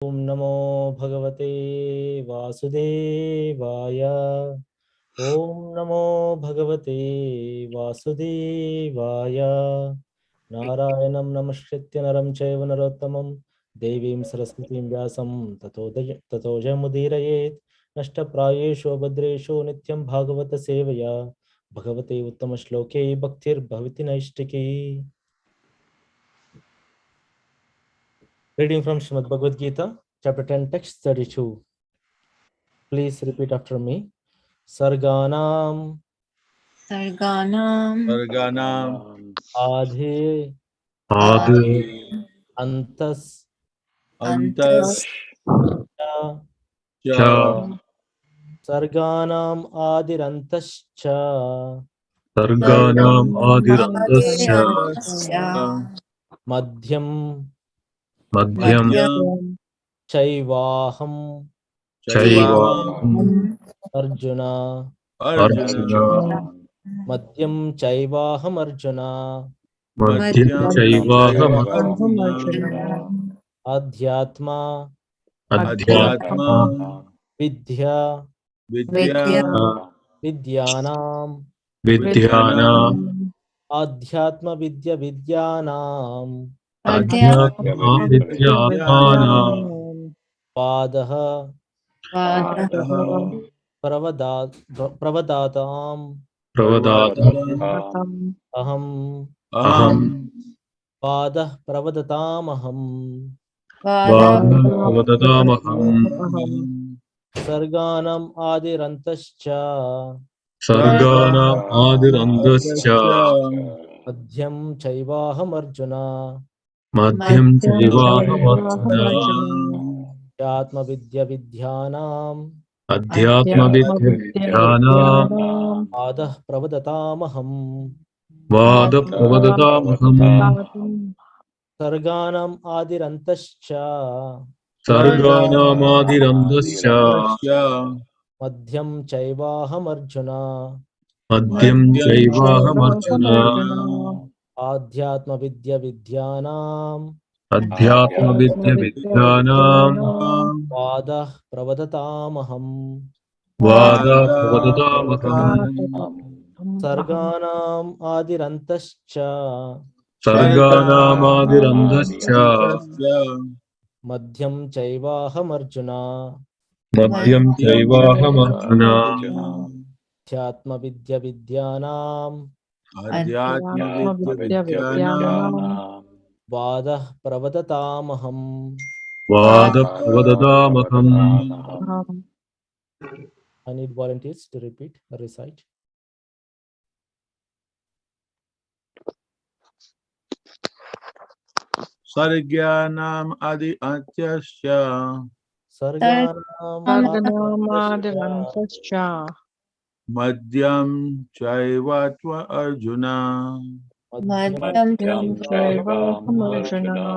ओम नमो भगवते वासुदेवाय। ओम नमो भगवते वासुदेवाय। नारायणं नमस्कृत्य नरं चैव नरोत्तमं देवीं सरस्वतीं व्यासं ततो जयमुदीरयेत्। नष्टप्रायेषु भद्रेषु नित्यं भागवत सेवया भगवते उत्तमश्लोके भक्तिर्भवति नैष्टिकी। Reading from Srimad Bhagavad Gita, chapter 10, text 32. Please repeat after me. Sarganam Sarganam Adhe Adi Antas Antas Cha. Cha Sarganam Adirantascha Sarganam Adirandasya Madhyam Madhyam Chaivaham Chaivaham Arjuna. Arjuna Madhyam Chaivaham Arjuna. Madhyam Chaivaham Arjuna Adhyatma Adhyatma Vidya Vidya Vidyanam. Vidyanam Adhyatma Vidya Vidyanam. Adhyatma Vidyatmanam Padaha Padaha Pravadatam. Pravadatam Aham Aham Padah Pravadatamaham. Pravadatamaham Sarganam Adirantascha Sarganam Adirandasya Madhyam Chaivaham Arjuna. Madhyam Chaivaham Arjuna Adhyatma Vidya Vidyanam. Adhyatma Vidya Vidyanam Padah Pravadatamaham. Vada Pravadatamaham Sarganam Adirantascha Sarganam Adirandasya Madhyam Chaivaham Arjuna. Madhyam Chaivaham Arjuna Adhyatma Vidya Vidyanam. Adhyatma Vidya Vidyanam Padah Pravadatamaham. Vada Pravadatamaham Sarganam Adirantascha Sarganam Adirandasya Madhyam Chaivaham Arjuna. Madhyam Chaivaham Arjuna Adhyatma Vidya Vidyanam. Adhyatma Vidya Vidyanam Vadah Pravadatamaham. Vada Pravadatamaham I need volunteers to repeat or recite. Sargyanam Adi Antyasya Sarganam Sarganamadirantascha Madhyam Chaivatva Arjuna Madhyam Chaivaham Arjuna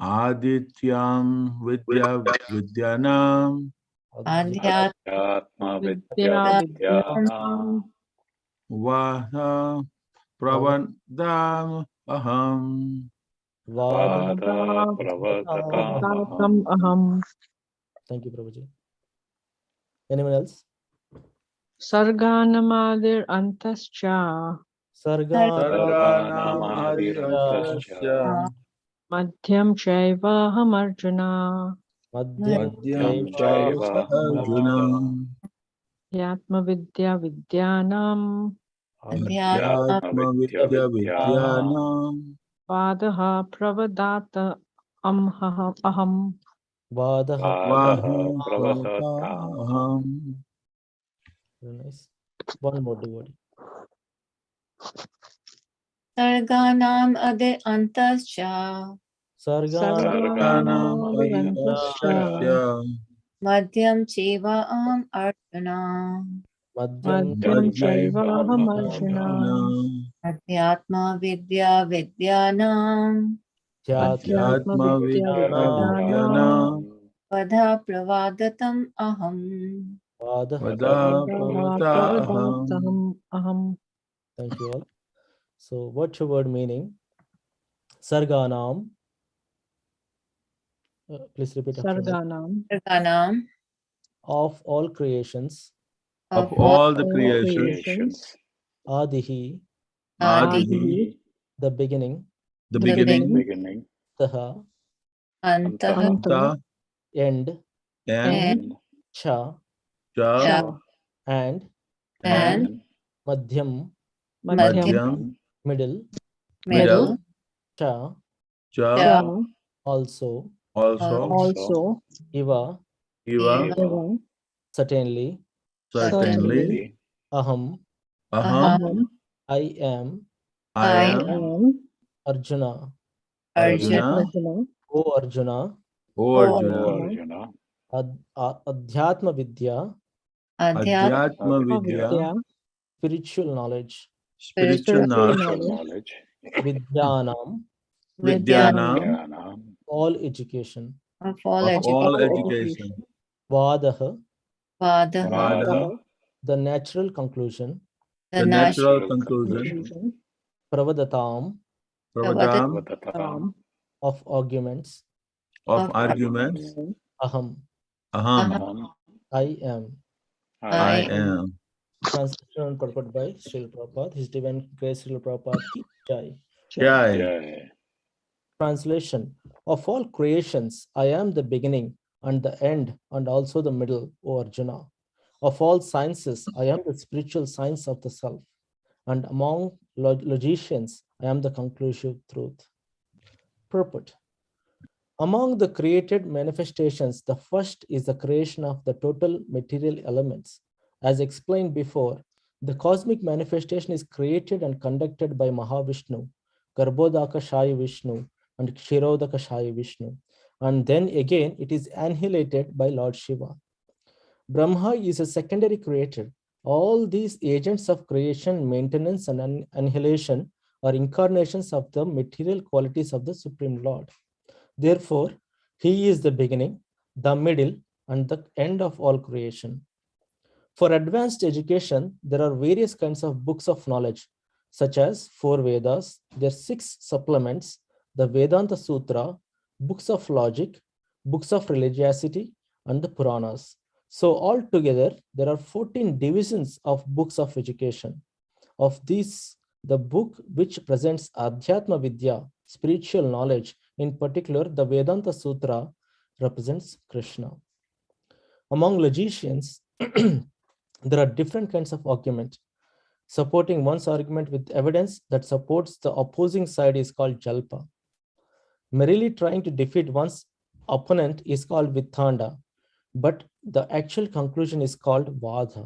Adityam Vidya Vidyanam Adhyatma Vidya Vidyanam Vaha Pravadam Aham Vada Vada Pravadatam Tam Aham Thank you, Prabhuji. Anyone else? Sarganamadirantascha Sarganam Adi Sarganamadirantascha Madhyam Chaivaham Arjuna Madhyam Madhyam Chaivaham Chaiva Arjuna Yatma Vidya Vidyanam Adhyatma Vidya Vidyanam Vadaha Pravadata Aham Vada. Vadaha Vaha Pravadatam Pravadam Very nice. One more devotee. Sarganam Ade Antascha Sarganam Sarganamadirantascha Madhyam Cheva Arjuna Madhyam Madhyam Chaivaham Arjuna Adhyatma Vidya Vidyanam Adhyatma Vidya Vidyanam. Vidyanam Vadha Pravadatam Aham. Vada. Vada Pravadaham. Aham. Thank you all. So, what's your word meaning? Sarganam Please repeat after me. Sarganam Sarganam Of all creations, of of all the all creations, creations, Adihi, Adi, Adihi, the beginning, the the beginning, beginning, Taha, Antaha, Anta, Anta, end, and and, Cha, Cha, Cha, and and and, Madhyam, Madhyam, Madhyam, middle, middle, middle, Cha, Cha, Cha, also, also, also, Iva, Eva, Eva, certainly, certainly, certainly, Aham, Aham, Aham, I am, I I I am am, Arjuna, Arjuna, Arjuna, Arjuna, O Arjuna, O O Arjuna, O Arjuna, Arjuna, Adhyatma Vidya, Adhyat, Adhyatma Vidya, Avidya, spiritual knowledge, spiritual spiritual knowledge, spiritual knowledge, knowledge, Vidyanam, Vidya Vidyanam, Vidyanam, Jnanam, all education, of all of of all all education, education, education, Vadaha, Vadaha, Vada, Vada, the natural conclusion, the the natural natural natural conclusion, conclusion, conclusion, Pravadatam, Pravadam, Prabhatatam, of arguments, of of arguments, argument, Aham, Aham, Aham, Aham, I am. I I I am. am. Translation and purport by Srila Prabhupada, His Divine Grace Srila Prabhupada Ki Jai. Jai. Jai. Jai. Translation: Of all creations, I am the beginning and the end and also the middle, O Arjuna. Of all sciences, I am the spiritual science of the self. And among logicians, I am the conclusive truth. Purport: Among the created manifestations, the first is the creation of the total material elements. As explained before, the cosmic manifestation is created and conducted by Mahavishnu, Garbhodaka Shayi Vishnu, and Kshirodaka Shayi Vishnu. And then again, it is annihilated by Lord Shiva. Brahma is a secondary creator. All these agents of creation, maintenance, and annihilation are incarnations of the material qualities of the Supreme Lord. Therefore, he is the beginning, the middle, and the end of all creation. For advanced education, there are various kinds of books of knowledge, such as 4 Vedas, their 6 supplements, the Vedanta Sutra, books of logic, books of religiosity, and the Puranas. So altogether, there are 14 divisions of books of education. Of these, the book which presents Adhyatma Vidya, spiritual knowledge, in particular, the Vedanta Sutra, represents Krishna. Among logicians, there are different kinds of argument. Supporting one's argument with evidence that supports the opposing side is called Jalpa. Merely trying to defeat one's opponent is called Vithanda, but the actual conclusion is called Vada.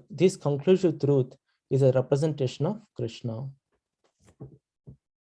This conclusive truth is a representation of Krishna.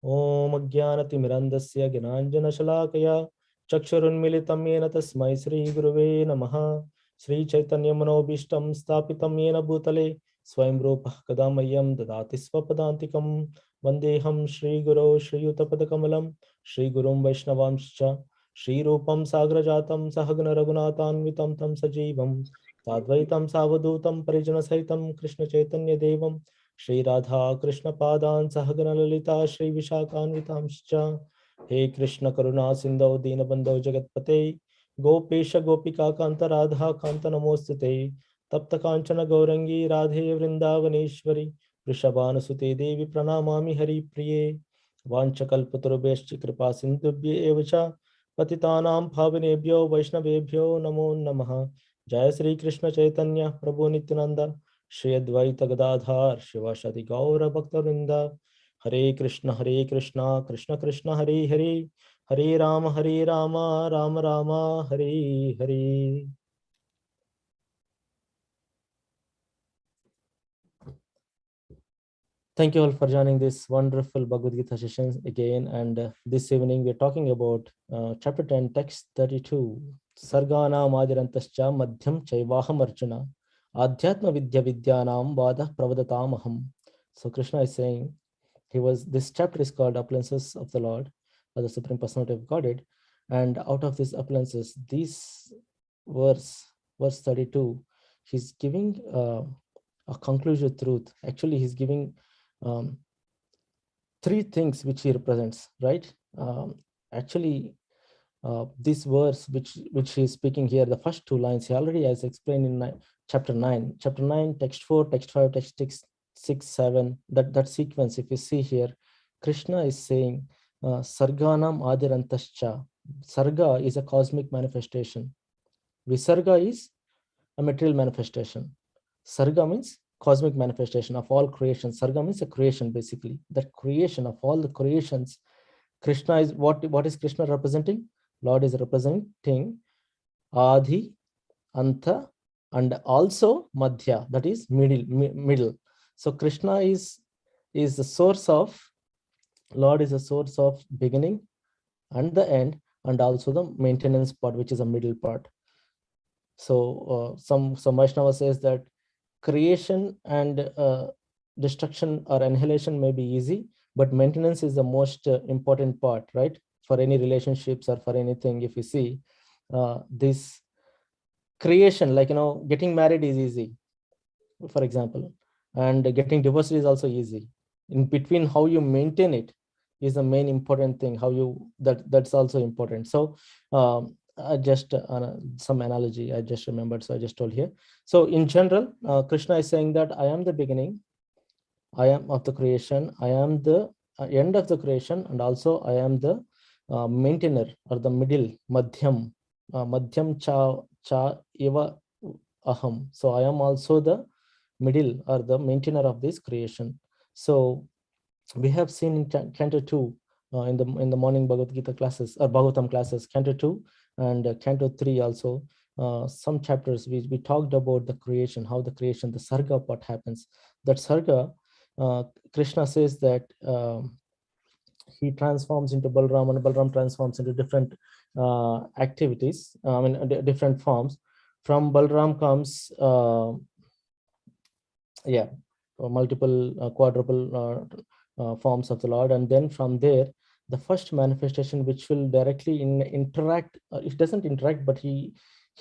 Om Ajnanatimirandasya Gnanjanashalakaya Chakshurunmilitam Yena Tasmai Sri Guruve Namaha Sri Chaitanya Manobishtam Stapitam Yena Bhutale Swayam Rupah Kadamayam Dadati Swapadantikam Vandeham Shri Guru Shri Yutapadakamalam Shri Gurum Vaishnavamscha Shri Rupam Sagrajatam Sahagna Raghunathanvitam Tam Sajivam Tadvaitam Savadutam Parijana Sahitam Krishna Chaitanya Devam Shri Radha Krishna Padan Sahagana Lalita Shri Vishakhanvitamscha He Krishna Karuna Sindhu Dinabandho Jagatpate Gopesha Gopika Kanta Radha Kanta Namostute Tapta Kanchana Gaurangi Radhe Vrindavaneshwari Vrishabhana Sute Devi Pranamami Hari Priye Vanchakalpatarubhescha Kripa Sindhubhye Evacha Patitanam Bhavanebhyo Vaishnavebhyo Namo Namaha Jai Sri Krishna Chaitanya Prabhu Nityananda Shri Advaita Gadadhar Shivashadi Gaura Bhaktarinda Hare Krishna Krishna Krishna Hare Hare Hare Rama Rama Rama Hare Hare. Thank you all for joining this wonderful Bhagavad Gita session again. And this evening we're talking about chapter 10, text 32. Sargana Madirantascha Madhyam Chaivaham Arjuna Adhyatma Vidya Vidyanam Vada Pravadatamaham. So Krishna is saying this chapter is called Appearances of the Lord, or the Supreme Personality of Godhead. And out of these appearances, this verse 32, he's giving a conclusive truth. Actually, he's giving 3 things which he represents, right? Actually, This verse, which he is speaking here, the first two lines, he already has explained in chapter 9. Chapter 9, text 4, text 5, text 6, 7, that sequence, if you see here, Krishna is saying, Sarganam Adirantascha. Sarga is a cosmic manifestation. Visarga is a material manifestation. Sarga means cosmic manifestation of all creation. Sarga means a creation, basically. That creation of all the creations. Krishna is what is Krishna representing? Lord is representing Adi, Anta, and also Madhya, that is middle. So Krishna is the source of, Lord is the source of beginning and the end, and also the maintenance part, which is a middle part. So some Vaishnava says that creation and destruction or annihilation may be easy, but maintenance is the most important part, right? For any relationships or for anything, if you see this creation, like, getting married is easy, for example, and getting divorced is also easy. In between, how you maintain it is the main important thing. How you that's also important. So just some analogy I just remembered, so I just told here. So in general, Krishna is saying that I am the beginning, I am of the creation, I am the end of the creation, and also I am the maintainer, or the middle, madhyam cha eva aham. So I am also the middle, or the maintainer of this creation. So we have seen in Canto 2, in the morning Bhagavad Gita classes, or Bhagavatam classes, Canto 2 and Canto 3 also, some chapters we talked about the creation, how the creation, the sarga part happens. That sarga, Krishna says that he transforms into Balram, and Balram transforms into different activities, different forms. From Balram comes multiple quadruple forms of the Lord, and then from there, the first manifestation, which will directly interact, it doesn't interact, but he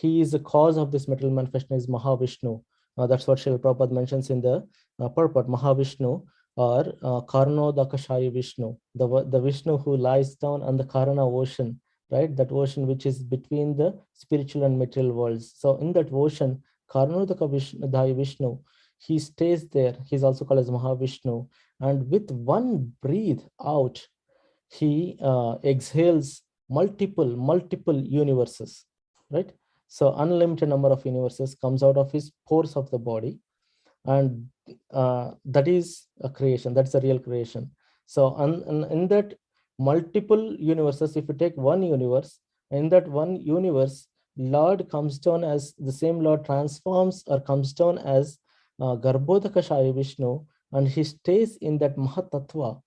is the cause of this material manifestation, is Mahavishnu. That's what Srila Prabhupada mentions in the purport. Mahavishnu, or Karnodakashayi Vishnu, the Vishnu who lies down on the Karana ocean, right? That ocean which is between the spiritual and material worlds. So in that ocean, Karnodakashayi Vishnu, he stays there. He's also called as Mahavishnu. And with one breathe out, he exhales multiple universes, right? So unlimited number of universes comes out of his pores of the body. And that is a creation. That's a real creation. So in that multiple universes, if you take one universe, in that one universe, Lord comes down as the same Lord transforms or comes down as Garbhodakashayi Vishnu, and he stays in that Mahatattva,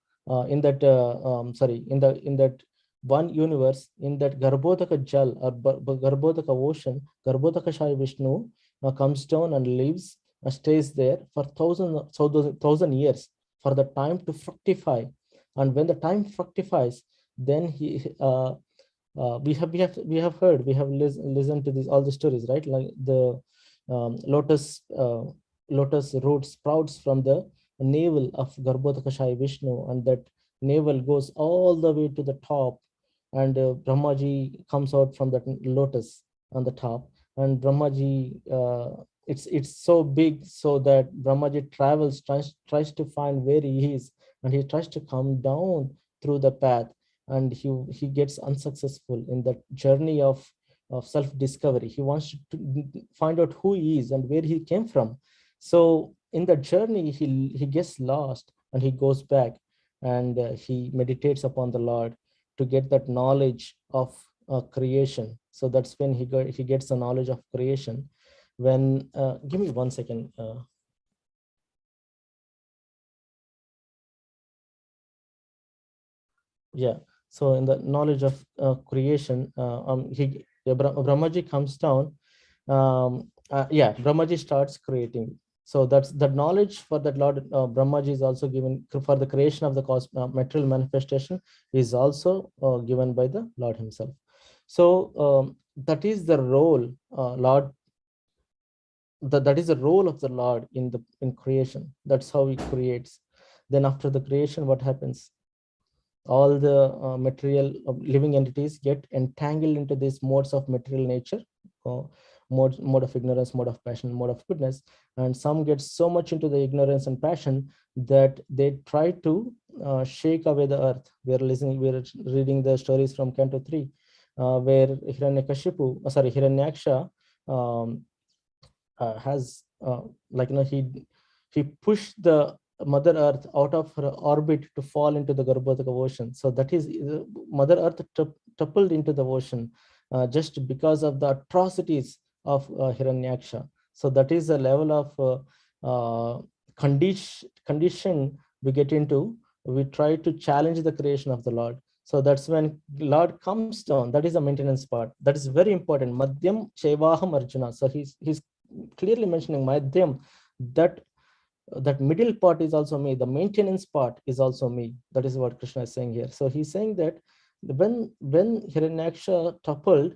in that one universe, in that Garbhodaka Jal, or Garbhodaka ocean. Garbhodakashayi Vishnu comes down and lives, stays there for thousand years, for the time to fructify. And when the time fructifies, then he we have heard, we have listened to all the stories, right? Like the lotus root sprouts from the navel of Garbhodakashayi Vishnu, and that navel goes all the way to the top, and Brahmaji comes out from that lotus on the top, and Brahmaji, it's so big, so that Brahmaji tries to find where he is, and he tries to come down through the path, and he gets unsuccessful in that journey of self-discovery. He wants to find out who he is and where he came from. So in that journey, he gets lost, and he goes back, and he meditates upon the Lord to get that knowledge of creation. So that's when he gets the knowledge of creation. When give me 1 second. Yeah. So in the knowledge of creation, Brahmaji comes down. Brahmaji starts creating. So that's the knowledge for that Lord Brahmaji is also given for the creation of the material manifestation, is also given by the Lord himself. So that is the role Lord. That is the role of the Lord in creation. That's how he creates. Then after the creation, what happens? all the material living entities get entangled into these modes of material nature, uh, mode of ignorance, mode of passion, mode of goodness. And some get so much into the ignorance and passion that they try to shake away the earth. We're reading the stories from Canto 3, where Hiranyaksha um, has he pushed the Mother Earth out of her orbit to fall into the Garbhodaka ocean. So that is Mother Earth toppled into the ocean just because of the atrocities of Hiranyaksha. So that is the level of condition we get into. We try to challenge the creation of the Lord. So that's when Lord comes down. That is the maintenance part. That is very important. Madhyam Chevaham Arjuna. So he's clearly mentioning Madhyam, that middle part is also me, the maintenance part is also me. That is what Krishna is saying here. So he's saying that when Hiranyaksha toppled,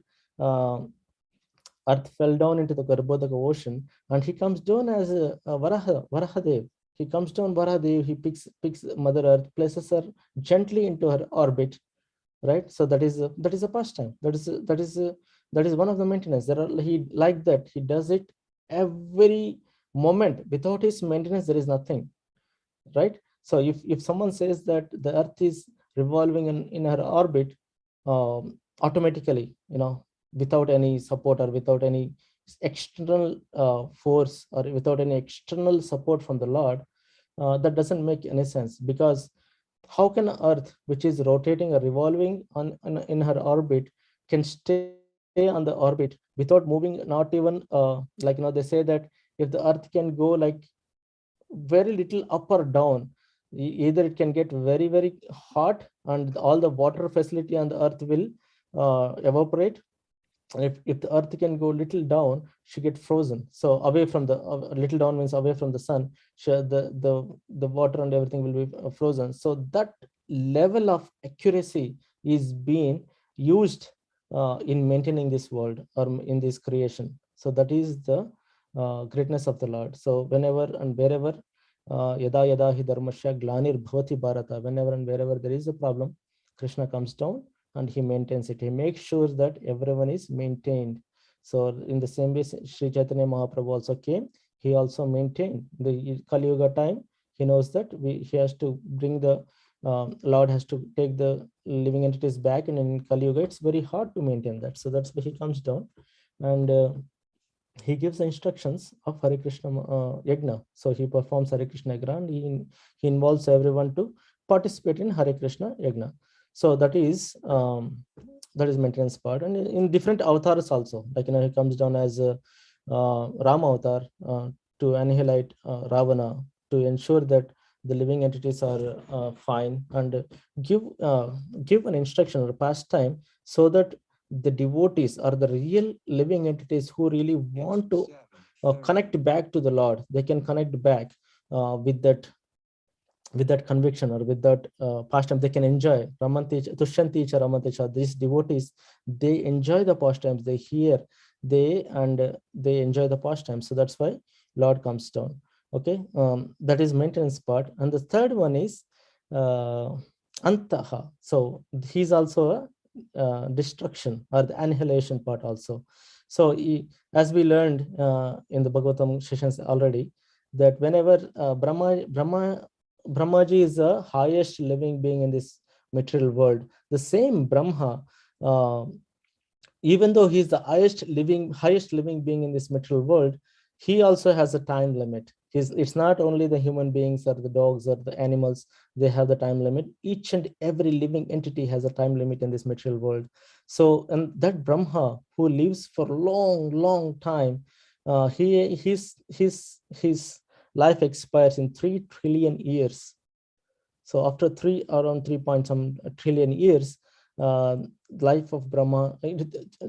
earth fell down into the Garbhodaka ocean, and he comes down as a Varahadev. He comes down Varahadev, he picks Mother Earth, places her gently into her orbit, right? So that is a pastime. That is one of the maintenance. He like that. He does it every moment. Without his maintenance, there is nothing, right? So if someone says that the Earth is revolving in her orbit automatically, without any support or without any external force or without any external support from the Lord, that doesn't make any sense. Because how can Earth, which is rotating or revolving in her orbit, can stay on the orbit without moving? Not even they say that if the Earth can go like very little up or down, either it can get very, very hot and all the water facility on the Earth will evaporate. If the Earth can go little down, she get frozen. So away from the little down means away from the sun, the water and everything will be frozen. So that level of accuracy is being used in maintaining this world or in this creation. So that is the greatness of the Lord. So whenever and wherever yada yada hi dharmasya glanir bhavati bharata, whenever and wherever there is a problem, Krishna comes down and he maintains it. He makes sure that everyone is maintained. So in the same way, Sri Chaitanya Mahaprabhu also came. He also maintained the Kali Yuga time. He knows that he has to bring the Lord has to take the living entities back, and in Kali Yuga it's very hard to maintain that. So that's why he comes down and he gives the instructions of Hare Krishna Yagna. So he performs Hare Krishna Yagna, and he involves everyone to participate in Hare Krishna Yagna. So that is maintenance part. And in different avatars also, he comes down as a Rama avatar to annihilate Ravana, to ensure that the living entities are fine, and give an instruction or pastime so that the devotees or the real living entities who really want to connect back to the Lord, they can connect back with that conviction or with that pastime. They can enjoy Tushyanti cha Ramanti cha. These devotees, they enjoy the pastimes, they hear, they enjoy the pastimes. So that's why Lord comes down. Okay, that is maintenance part. And the third one is Antaha. So he's also a destruction or the annihilation part also. So as we learned in the Bhagavatam sessions already, that whenever Brahmaji is the highest living being in this material world, the same Brahma, even though he's the highest living being in this material world, he also has a time limit. It's not only the human beings or the dogs or the animals, they have the time limit. Each and every living entity has a time limit in this material world. So, and that Brahma who lives for long time, his life expires in 3 trillion years. So after around 3 point some trillion years, life of Brahma,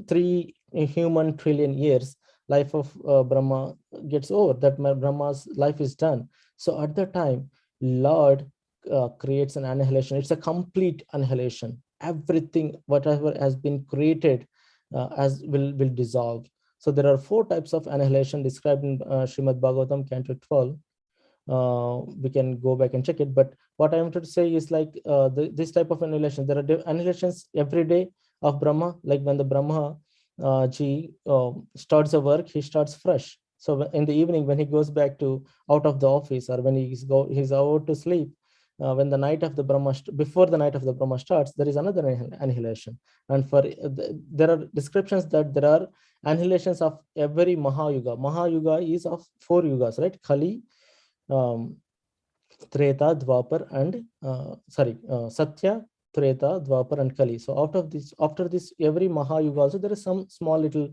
3 human trillion years, life of Brahma gets over. That Brahma's life is done. So at that time, Lord creates an annihilation. It's a complete annihilation. Everything, whatever has been created, as will dissolve. So there are 4 types of annihilation described in Srimad Bhagavatam, Canto 12. We can go back and check it. But what I wanted to say is like this type of annihilation. There are annihilations every day of Brahma. Like when the Brahma starts the work, he starts fresh. So in the evening, when he goes back to out of the office, or when he's out to sleep, when the night of the Brahma, before the night of the Brahma starts, there is another annihilation. And for there are descriptions that there are annihilations of every Mahayuga. Mahayuga is of 4 yugas, right? Kali, Treta, Dwapar, and Satya, Treta, Dwapar, and Kali. So after this, every Mahayuga also there is some small little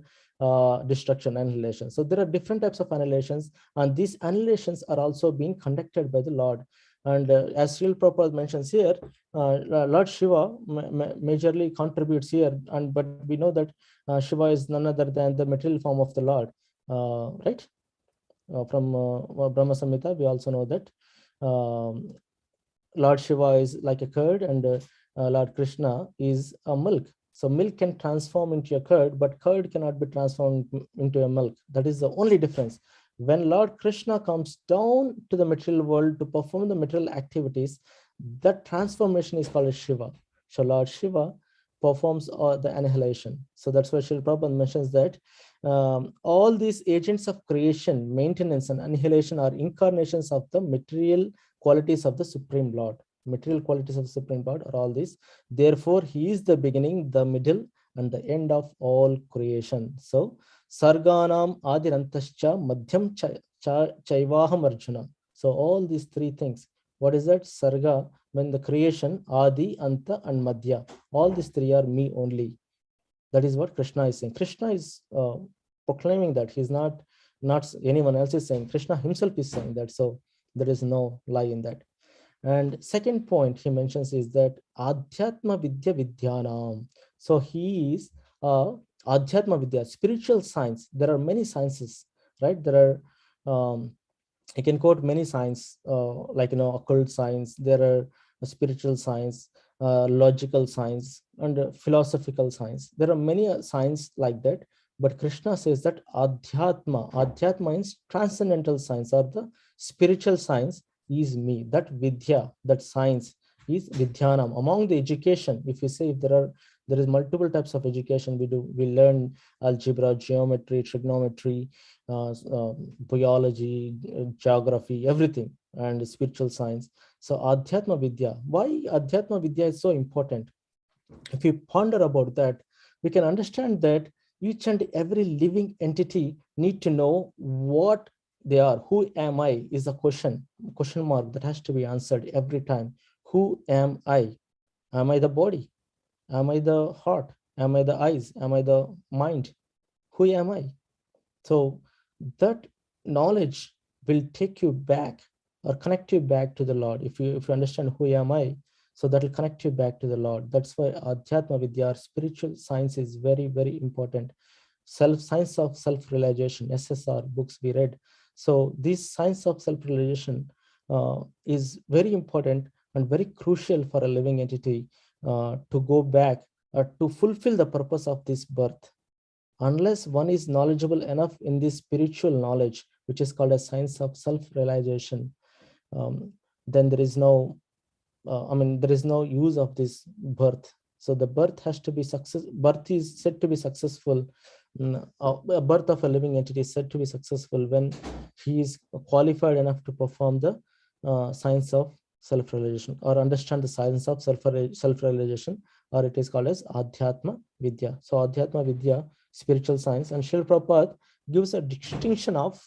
destruction, annihilation. So there are different types of annihilations, and these annihilations are also being conducted by the Lord. And as Srila Prabhupada mentions here, Lord Shiva majorly contributes here, but we know that Shiva is none other than the material form of the Lord, right? From Brahma Samhita, we also know that Lord Shiva is like a curd, and Lord Krishna is a milk. So milk can transform into a curd, but curd cannot be transformed into a milk. That is the only difference. When Lord Krishna comes down to the material world to perform the material activities, that transformation is called as Shiva. So Lord Shiva performs the annihilation. So that's why Srila Prabhupada mentions that all these agents of creation, maintenance, and annihilation are incarnations of the material qualities of the Supreme Lord. Material qualities of the Supreme Lord are all these. Therefore, he is the beginning, the middle, and the end of all creation. So, Sarganam Adirantascha Madhyam Chaivaham Arjuna. So, all these 3 things. What is that? Sarga, when the creation, Adi, Anta, and Madhya. All these 3 are me only. That is what Krishna is saying. Krishna is proclaiming that. He's not anyone else is saying. Krishna himself is saying that. So there is no lie in that. And second point he mentions is that Adhyatma Vidya Vidyanam. So he is Adhyatma Vidya, spiritual science. There are many sciences, right? There are I can quote many science, like occult science. There are spiritual science, logical science, and philosophical science. There are many science like that. But Krishna says that Adhyatma means transcendental science, or the spiritual science is me. That Vidya, that science is Vidyanam. Among the education, if you say if there is multiple types of education, we learn algebra, geometry, trigonometry, biology, geography, everything, and spiritual science. So Adhyatma Vidya. Why Adhyatma Vidya is so important? If you ponder about that, we can understand that each and every living entity need to know what they are. Who am I is a question mark that has to be answered every time. Who am I? Am I the body? Am I the heart? Am I the eyes? Am I the mind? Who am I? So that knowledge will take you back or connect you back to the Lord. If you understand who am I, so that will connect you back to the Lord. That's why Adhyatma Vidya, spiritual science, is very, very important. Science of self-realization, SSR books we read. So this science of self-realization is very important and very crucial for a living entity to go back to fulfill the purpose of this birth. Unless one is knowledgeable enough in this spiritual knowledge, which is called a science of self-realization, then there is no there is no use of this birth. So the birth has to be birth is said to be successful. A birth of a living entity is said to be successful when he is qualified enough to perform the science of self-realization, or understand the science of self-realization, or it is called as Adhyatma Vidya. So Adhyatma Vidya, spiritual science. And Srila Prabhupada gives a distinction of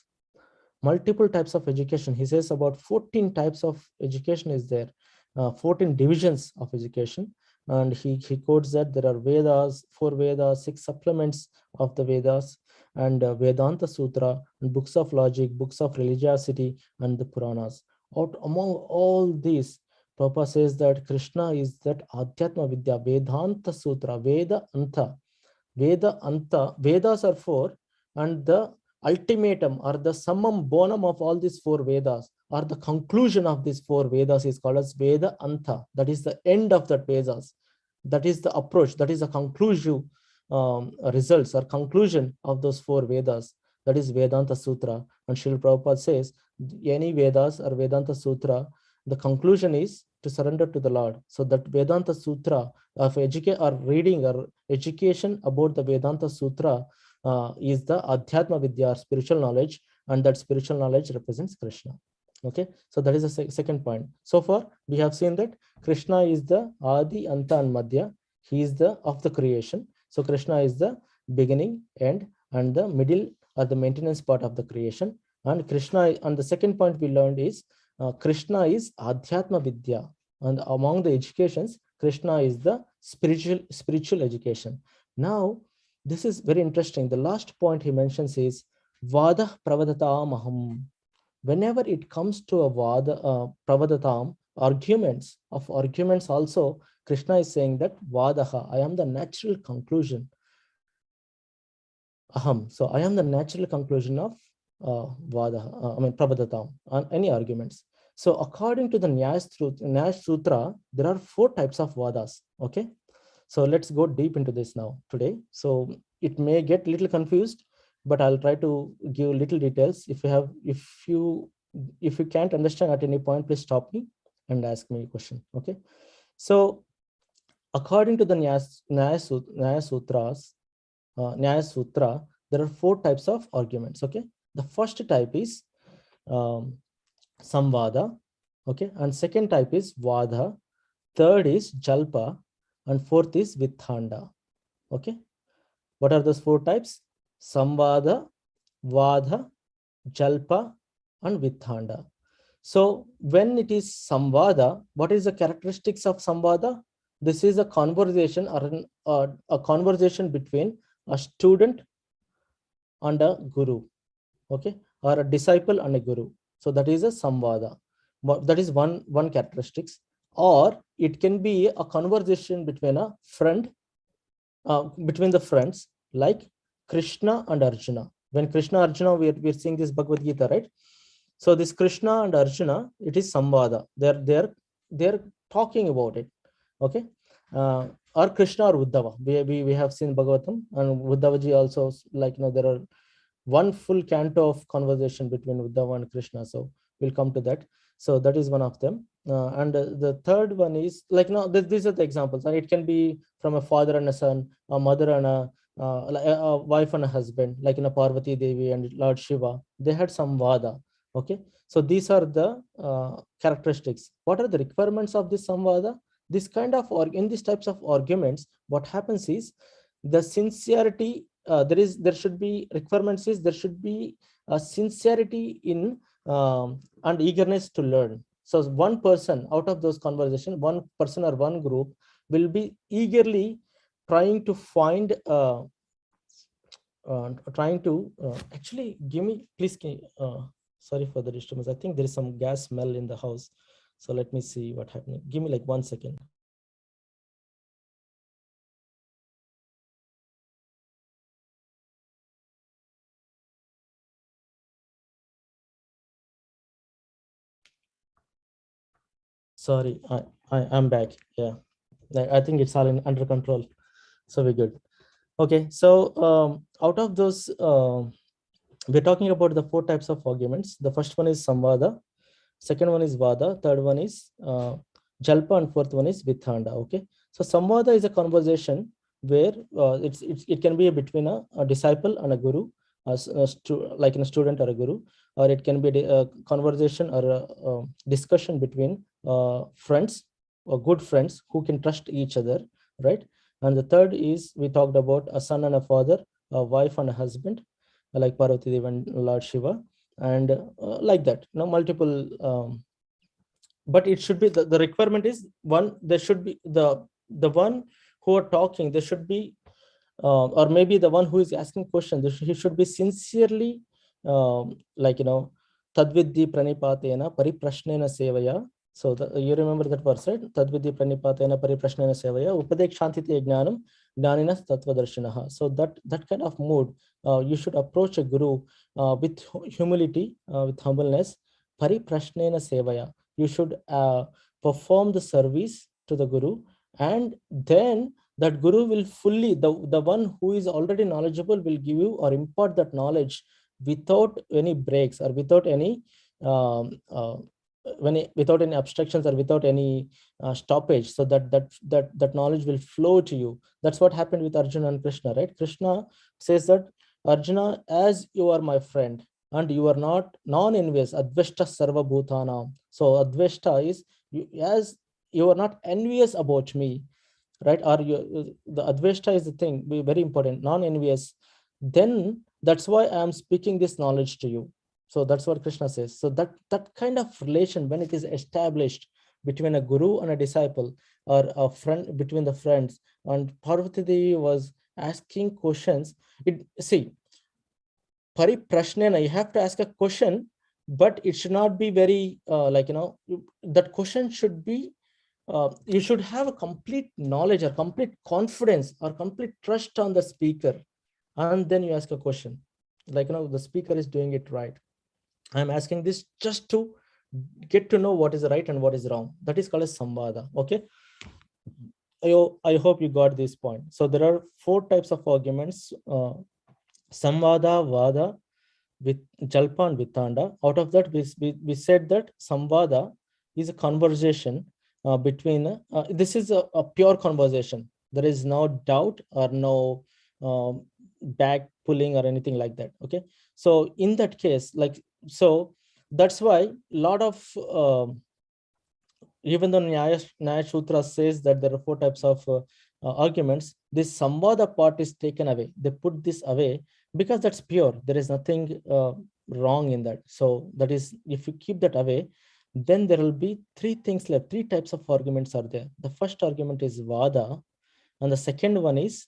multiple types of education. He says about 14 types of education is there, 14 divisions of education. And he quotes that there are Vedas, 4 Vedas, 6 supplements of the Vedas, and Vedanta Sutra, and books of logic, books of religiosity, and the Puranas. Among all these, Prabhupada says that Krishna is that Adhyatma Vidya, Vedanta Sutra, Veda Anta. Vedas are 4, and the ultimatum or the summum bonum of all these 4 Vedas, or the conclusion of these 4 Vedas, is called as Veda Anta. That is the end of that Vedas. That is the approach. That is a conclusive results or conclusion of those 4 Vedas. That is Vedanta Sutra. And Srila Prabhupada says, any Vedas or Vedanta Sutra, the conclusion is to surrender to the Lord. So that Vedanta Sutra of or reading or education about the Vedanta Sutra is the Adhyatma Vidya, spiritual knowledge, and that spiritual knowledge represents Krishna. Okay, so that is the second point. So far, we have seen that Krishna is the Adi, Anta, and Madhya. He is the of the creation. So Krishna is the beginning, end, and the middle or the maintenance part of the creation. And Krishna, and the second point we learned is Krishna is Adhyatma Vidya. And among the educations, Krishna is the spiritual education. Now, this is very interesting. The last point he mentions is Vada Pravadatamaham. Whenever it comes to a Vada Pravadatam, arguments also, Krishna is saying that Vadaha, I am the natural conclusion. Aham. So I am the natural conclusion of Pravadatam, on any arguments. So according to the Nyaya Sutra, there are 4 types of Vadas. Okay. So let's go deep into this now today. So it may get a little confused, but I'll try to give little details. If you can't understand at any point, please stop me and ask me a question. Okay. So according to the Nyaya Sutra, there are 4 types of arguments. Okay. The first type is Samvada. Okay. And second type is Vada. Third is Jalpa. And fourth is Vithanda. Okay. What are those 4 types? Samvada, Vada, Jalpa, and Vithanda. So when it is Samvada, what is the characteristics of Samvada? This is a conversation or a conversation between a student and a guru. Okay. Or a disciple and a guru. So that is a Samvada. That is one characteristics. Or it can be a conversation between a friend, between the friends, like Krishna and Arjuna. When Krishna Arjuna, we're seeing this Bhagavad Gita, right? So this Krishna and Arjuna, it is Samvada. They're talking about it. Okay. Or Krishna or Uddhava. We have seen Bhagavatam, and Uddhavaji also, like, there are one full canto of conversation between Uddhava and Krishna. So we'll come to that. So that is one of them. And the third one is like, these are the examples, and it can be from a father and a son, a mother and a wife and a husband, like Parvati Devi and Lord Shiva. They had some Vada. Okay. So these are the characteristics. What are the requirements of this Samvada? This kind of, or in these types of arguments, what happens is the sincerity, there should be requirements, is there should be a sincerity in and eagerness to learn. So one person out of those conversations, one person or one group will be eagerly trying to find, actually give me, please, sorry for the disturbance. I think there is some gas smell in the house. So let me see what happening. Give me like 1 second. Sorry, I'm back. Yeah, I think it's all under control. So we're good. Okay, so out of those, we're talking about the 4 types of arguments. The first one is Samvada, second one is Vada, third one is Jalpa, and fourth one is Vithanda. Okay, so Samvada is a conversation where it can be between a disciple and a guru, like a student or a guru, or it can be a conversation or a discussion between friends or good friends who can trust each other, right? And the third is, we talked about a son and a father, a wife and a husband, like Parvati Devi and Lord Shiva, and like that. Multiple. But it should be the requirement is one. There should be the one who are talking. There should be, or maybe the one who is asking questions. He should be sincerely, Tadvidhi pranipatena pariprashnena sevaya. So you remember that verse, right? Tadvidhi pranipatena pariprashnena sevaya upadek shantiti jnanam jnaninas tattvadarshinaha. So that kind of mood, you should approach a guru with humility, with humbleness. Pariprashnena sevaya. You should perform the service to the guru, and then that guru will fully, the one who is already knowledgeable will give you or impart that knowledge without any breaks or without any without any obstructions or without any stoppage, so that knowledge will flow to you. That's what happened with Arjuna and Krishna, right? Krishna says that, Arjuna, as you are my friend and you are not non-envious, adveshta sarva bhutanam. So adveshta is as you are not envious about me, right? Or you, the adveshta is the thing, very important, non-envious. Then that's why I am speaking this knowledge to you. So that's what Krishna says. So that kind of relation, when it is established between a guru and a disciple, or a friend, between the friends, and Parvati Devi was asking questions. See, pariprashnena, you have to ask a question, but it should not be very that question should be, you should have a complete knowledge or complete confidence or complete trust on the speaker, and then you ask a question, the speaker is doing it right. I'm asking this just to get to know what is right and what is wrong. That is called as samvada. Okay, I hope you got this point. So there are 4 types of arguments: samvada, vada, with jalpa and vitanda. Out of that, we said that samvada is a conversation between, this is a pure conversation. There is no doubt or no back pulling or anything like that. Okay, so in that case, so that's why a lot of even though Nyaya Sutra says that there are 4 types of arguments, this samvada part is taken away. They put this away because that's pure. There is nothing wrong in that. So that is, if you keep that away, then there will be 3 things left. 3 types of arguments are there. The first argument is vada, and the second one is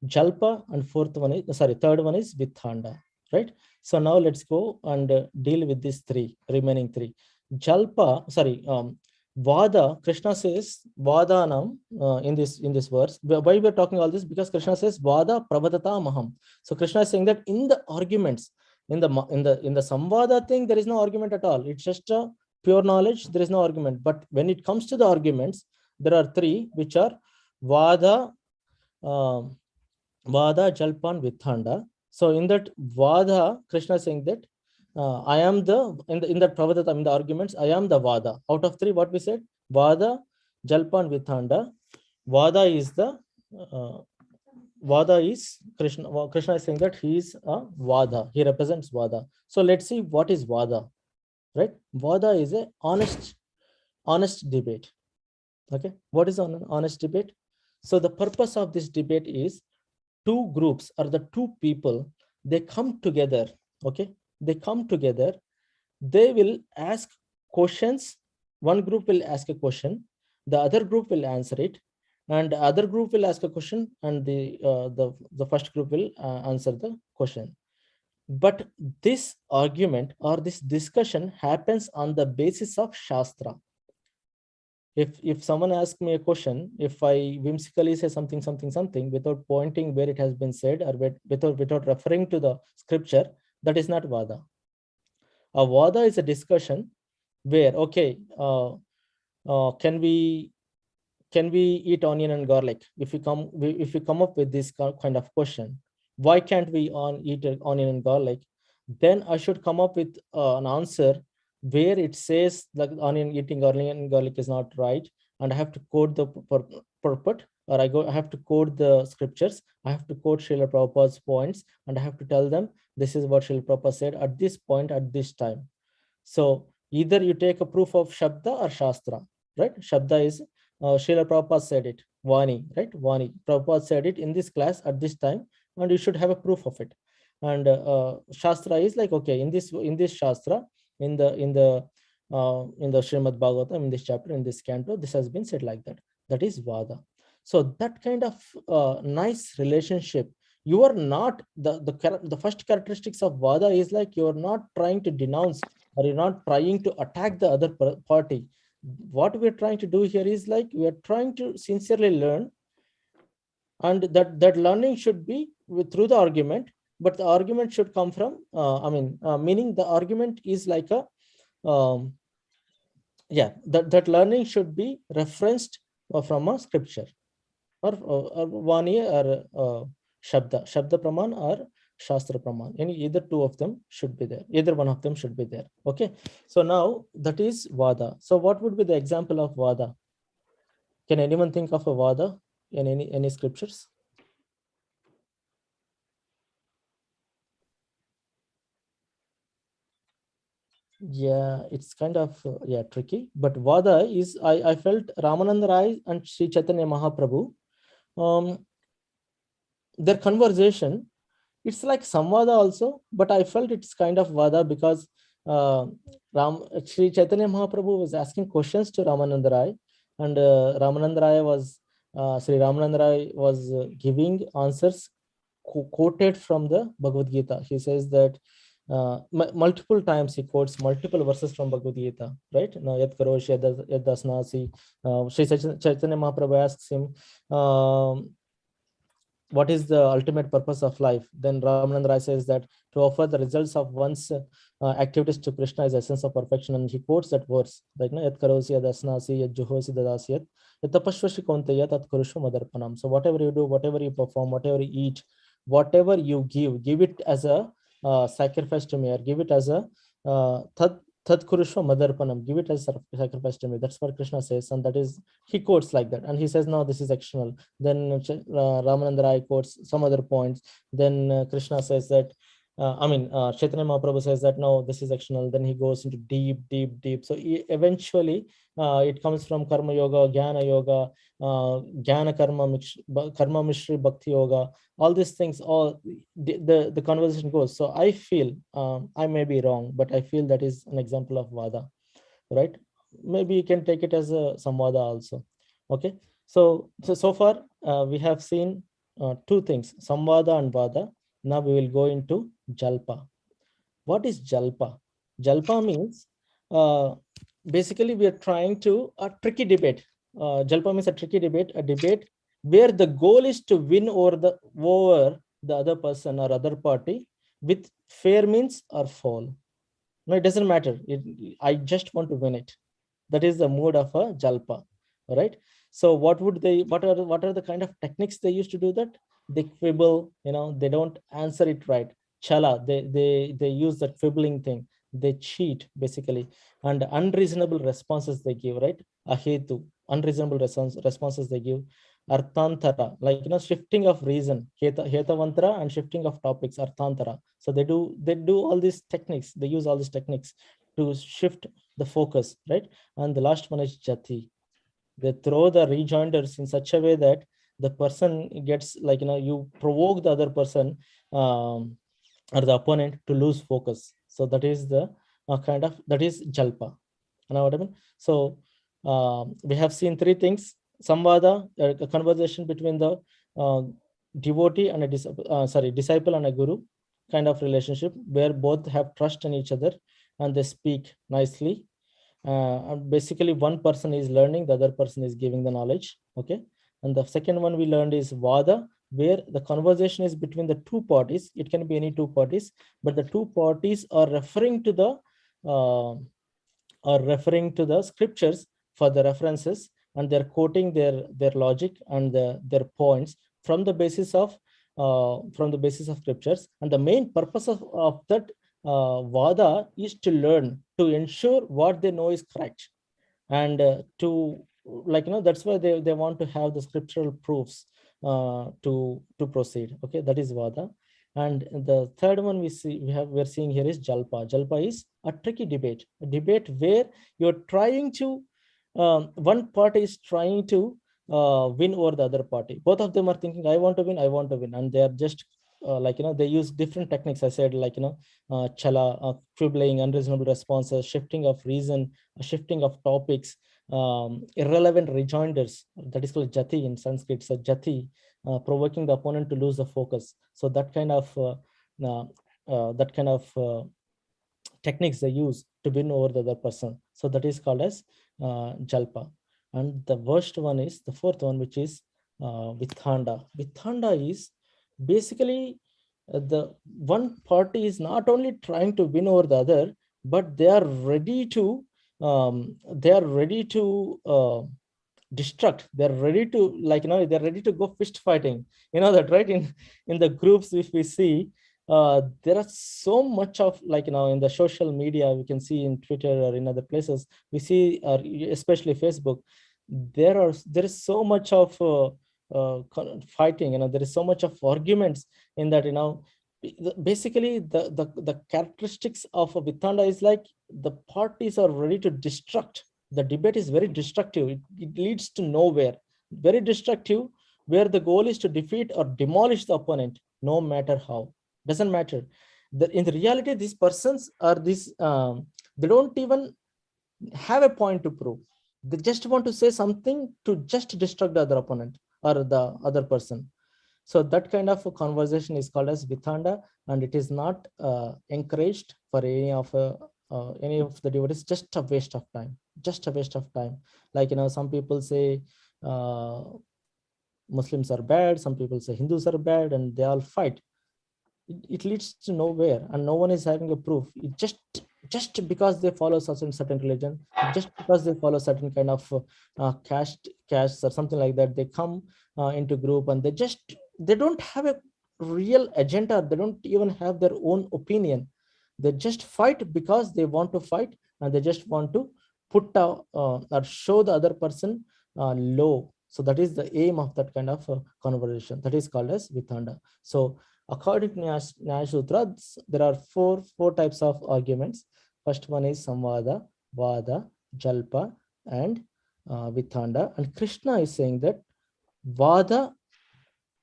jalpa, and third one is vithanda, right? So now let's go and deal with these remaining three. Jalpa, Vada, Krishna says Vadanam in this verse. Why we're talking all this? Because Krishna says Vada Pravadata Maham. So Krishna is saying that in the arguments, in the Samvada thing, there is no argument at all. It's just a pure knowledge. There is no argument. But when it comes to the arguments, there are 3, which are Vada, Jalpan, Vithanda. So in that Vada, Krishna is saying that I am in that Pravadata, in the arguments, I am the Vada. Out of 3, what we said? Vada, Jalpan, Vithanda. Vada is Vada is Krishna. Krishna is saying that he is a Vada. He represents Vada. So let's see what is Vada, right? Vada is a honest debate. Okay, what is an honest debate? So the purpose of this debate is 2 groups or the 2 people, they come together. Okay, they come together, they will ask questions. One group will ask a question, the other group will answer it, and the other group will ask a question, and the first group will answer the question. But this argument or this discussion happens on the basis of Shastra. If someone asks me a question, if I whimsically say something without pointing where it has been said, or without referring to the scripture, that is not Vada. A Vada is a discussion where, okay, can we eat onion and garlic? If we come up with this kind of question, why can't we eat onion and garlic? Then I should come up with an answer where it says that eating onion and garlic is not right, and I have to quote the purport, or I have to quote the scriptures. I have to quote Srila Prabhupada's points, and I have to tell them this is what Srila Prabhupada said at this point, at this time. So either you take a proof of Shabda or Shastra, right? Shabda is Srila Prabhupada said it, Vani, right? Vani. Prabhupada said it in this class at this time, and you should have a proof of it. And Shastra is like, okay, in this Shastra, in the Srimad Bhagavatam, in this chapter, in this canto, this has been said like that. That is Vada. So that kind of nice relationship. You are not the first characteristics of Vada is like you are not trying to denounce, or you're not trying to attack the other party. What we're trying to do here is like we are trying to sincerely learn, and that learning should be through the argument, but the argument should come from meaning the argument is like a that learning should be referenced from a scripture, or Vani, or Shabda Praman, or Shastra Praman. Either two of them should be there. Either one of them should be there. Okay. So now that is Vada. So what would be the example of Vada? Can anyone think of a Vada in any scriptures? Yeah, it's kind of tricky. But Vada is, I felt Ramananda Rai and Sri Chaitanya Mahaprabhu, their conversation, it's like Samvada also, but I felt it's kind of Vada because Sri Chaitanya Mahaprabhu was asking questions to Ramananda Rai, and Ramananda Rai was Sri Ramananda Rai was giving answers quoted from the Bhagavad Gita. He says that multiple times he quotes multiple verses from Bhagavad Gita, right? Now, Yat Karoshi Yad Dasnasi. Sri Chaitanya Mahaprabhu asks him, what is the ultimate purpose of life? Then Ramananda Rai says that to offer the results of one's activities to Krishna is the essence of perfection. And he quotes that verse, like, Yat karosi yad asnasi yad juhosi dadasiyat yat tapashvashi kaunteya tat kurushu madarpanam. So whatever you do, whatever you perform, whatever you eat, whatever you give it as a sacrifice to me, or give it as a Tat Kurusha Madarpanam, give it as sacrifice to me. That's what Krishna says, and that is, he quotes like that, and he says, no, this is external. Then Ramananda Rai quotes some other points. Then Krishna says that, Chaitanya Mahaprabhu says that, no, this is external. Then he goes into deep. So eventually, it comes from Karma Yoga, Jnana Yoga, Jnana Karma Mishri Bhakti Yoga. All these things, all the conversation goes. So I feel, I may be wrong, but I feel that is an example of Vada, right? Maybe you can take it as a Samvada also. Okay. So far we have seen two things, Samvada and Vada. Now we will go into Jalpa. What is Jalpa? Jalpa means basically we are trying to a tricky debate. Jalpa means a tricky debate, a debate where the goal is to win over the other person or other party with fair means or foul. No, it doesn't matter. I just want to win it. That is the mood of a Jalpa. All right. So what are the kind of techniques they used to do that? They quibble, they don't answer it right. Chala, they use that quibbling thing. They cheat basically, and unreasonable responses they give, right? Ahetu, unreasonable responses they give. Arthantara, like shifting of reason, hetavantara, and shifting of topics, arthantara. So they do all these techniques. They use all these techniques to shift the focus, right? And the last one is jati. They throw the rejoinders in such a way that the person gets, you provoke the other person or the opponent to lose focus. So that is the that is Jalpa. You know what I mean? So we have seen three things: Samvada, a conversation between the devotee and a disciple and a guru kind of relationship, where both have trust in each other and they speak nicely. And basically one person is learning, the other person is giving the knowledge. Okay. And the second one we learned is Vada, where the conversation is between the two parties. It can be any two parties, but the two parties are referring to the scriptures for the references, and they're quoting their logic and their points from the basis of scriptures. And the main purpose of that Vada is to learn, to ensure what they know is correct, and that's why they want to have the scriptural proofs to proceed. Okay, that is Vada. And the third one we're seeing here is Jalpa. Jalpa is a tricky debate, a debate where you're trying to one party is trying to win over the other party. Both of them are thinking, I want to win, and they are just they use different techniques. I said, chala, quibbling, unreasonable responses, shifting of reason, shifting of topics, irrelevant rejoinders. That is called jati in Sanskrit. So jati, provoking the opponent to lose the focus. So that kind of techniques they use to win over the other person. So that is called as Jalpa. And the worst one is the fourth one, which is Vithanda. Vithanda is basically the one party is not only trying to win over the other, but they are ready to destruct. They're ready to they're ready to go fist fighting. You know that, right? In the groups, if we see, there are so much of, like, in the social media, we can see in Twitter or in other places, we see, especially Facebook, there is so much of fighting, there is so much of arguments in that, basically the characteristics of a Vitanda is like the parties are ready to destruct. The debate is very destructive. It leads to nowhere. Very destructive, where the goal is to defeat or demolish the opponent, no matter how. Doesn't matter. In the reality, these persons are these. They don't even have a point to prove. They just want to say something to just destruct the other opponent or the other person. So that kind of a conversation is called as Vitanda, and it is not encouraged for any of the devotees. Just a waste of time. Just a waste of time. Like, some people say Muslims are bad. Some people say Hindus are bad, and they all fight. It leads to nowhere, and no one is having a proof. It just because they follow certain religion, just because they follow certain kind of caste or something like that, they come into group, and they don't have a real agenda. They don't even have their own opinion. They just fight because they want to fight, and they just want to put or show the other person low. So that is the aim of that kind of conversation. That is called as Vitanda. So according to Nyaya Sutra, there are four types of arguments. First one is Samvada, Vada, Jalpa, and Vitanda. And Krishna is saying that Vada,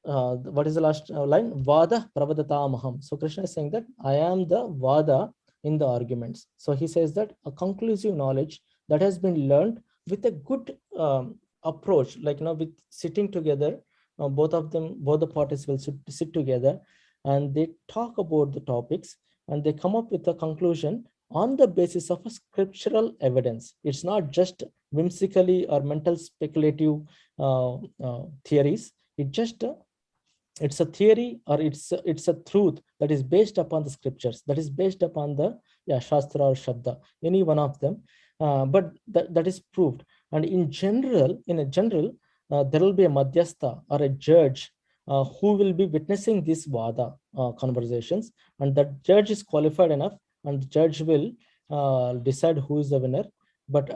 what is the last line? Vada pravadatamaham. So Krishna is saying that I am the Vada in the arguments. So he says that a conclusive knowledge that has been learned with a good approach, like, with sitting together, both the parties will sit together, and they talk about the topics, and they come up with a conclusion on the basis of a scriptural evidence. It's not just whimsically or mental speculative theories. It's a theory, or it's a truth that is based upon the scriptures, that is based upon the Shastra or Shabda, any one of them, but that is proved. And in a general, there will be a madhyastha or a judge who will be witnessing these Vada conversations, and that judge is qualified enough, and the judge will decide who is the winner, but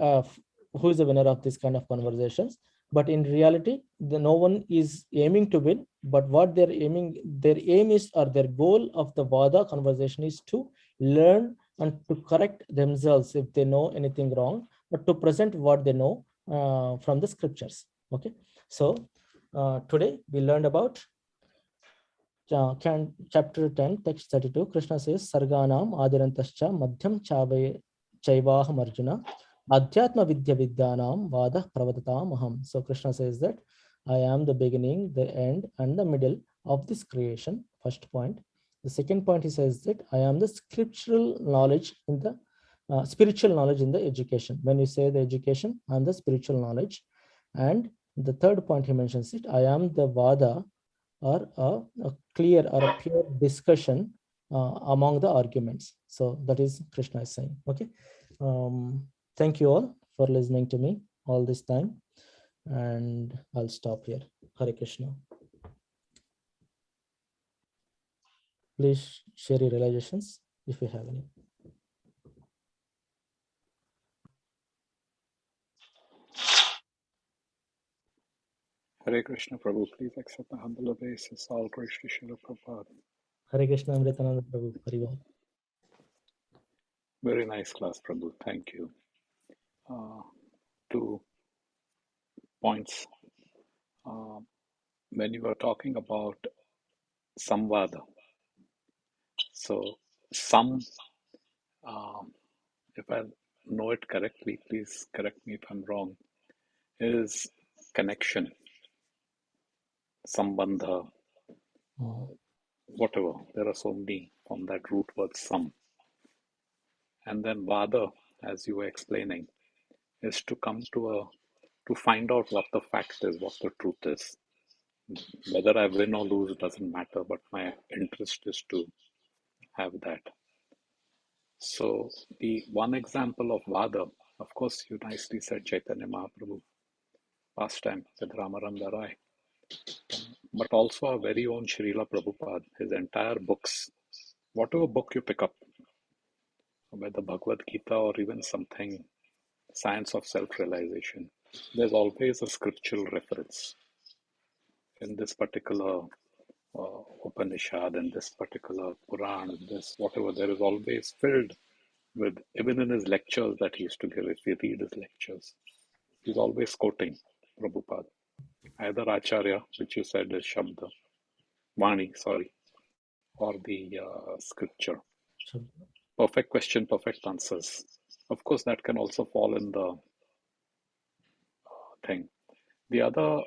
who is the winner of this kind of conversations. But in reality, no one is aiming to win, but what their aim is, or their goal of the Vada conversation is to learn and to correct themselves if they know anything wrong, but to present what they know from the scriptures. Okay, so today we learned about chapter 10, text 32. Krishna says, Sarganam adirantascha madhyam chaivaham arjuna adhyatma vidya vidyanam vada pravadatam aham. So Krishna says that I am the beginning, the end, and the middle of this creation. First point. The second point, he says that I am the scriptural knowledge in the spiritual knowledge in the education. When you say the education, I am the spiritual knowledge. And the third point he mentions it, I am the Vada, or a clear or a pure discussion among the arguments. So that is Krishna is saying. Okay. Thank you all for listening to me all this time, and I'll stop here. Hare Krishna. Please share your realizations if you have any. Hare Krishna, Prabhu. Please accept the humble obeisance. All praise to Srila Prabhupada. Hare Krishna, Amritananda Prabhu. Hari Bol. Very nice class, Prabhu. Thank you. 2 points. When you were talking about Samvada, so if I know it correctly, please correct me if I'm wrong, is connection, sambandha, whatever. There are so many from that root word sam. And then vada, as you were explaining, is to come to find out what the fact is, what the truth is. Whether I win or lose doesn't matter, but my interest is to have that. So the one example of vada, of course, you nicely said Chaitanya Mahaprabhu, past time with Ramaranda Rai, but also our very own Srila Prabhupada, his entire books whatever book you pick up, whether Bhagavad Gita or even something, Science of Self-Realization, there's always a scriptural reference. In this particular Upanishad, in this particular Puran, this whatever, there is always filled with, even in his lectures that he used to give, if you read his lectures, he's always quoting Prabhupada. Either Acharya, which you said is Shabda, Vani, sorry, or the scripture. Sure. Perfect question, perfect answers. Of course, that can also fall in the thing. The other